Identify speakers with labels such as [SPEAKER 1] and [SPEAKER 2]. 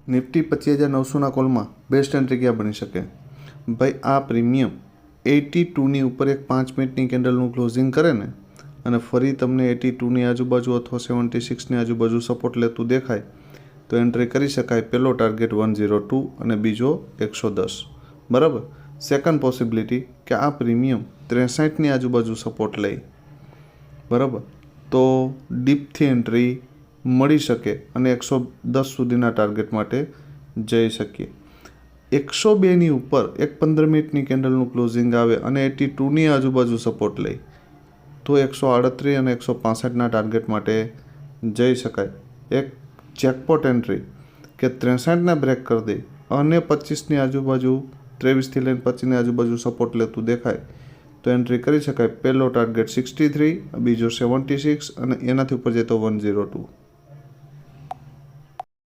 [SPEAKER 1] Nifty 25,900ના કોલમાં best entry ક્યાં બની શકે? ભાઈ આ પ્રીમિયમ 82ની ઉપર એક 5 મિનિટની કેન્ડલનું ક્લોઝિંગ કરે ને અને ફરી તમને 82ની આજુબાજુ અથવા 76ની આજુબાજુ સપોર્ટ લેતું દેખાય તો એન્ટ્રી કરી શકાય. પહેલો ટાર્ગેટ 102 અને બીજો 110. બરાબર. સેકન્ડ પોસિબિલિટી કે આ પ્રીમિયમ 63ની આજુબાજુ સપોર્ટ લે, બરાબર, તો ડીપથી એન્ટ્રી મળી શકે અને 110 સુધીના ટાર્ગેટ માટે જઈ શકીએ. 102ની ઉપર એક 15 મિનિટની કેન્ડલનું ક્લોઝિંગ આવે અને 82ની આજુબાજુ સપોર્ટ લે તો 138 અને 165ના ટાર્ગેટ માટે જઈ શકાય. એક જેકપોટ એન્ટ્રી કે 63ના બ્રેક કરી દે અને 25ની આજુબાજુ 23થી લઈને 25ની આજુબાજુ સપોર્ટ લેતું દેખાય તો એન્ટ્રી કરી શકાય. પહેલો ટાર્ગેટ 63, બીજો 76 અને એનાથી ઉપર જાય તો 102.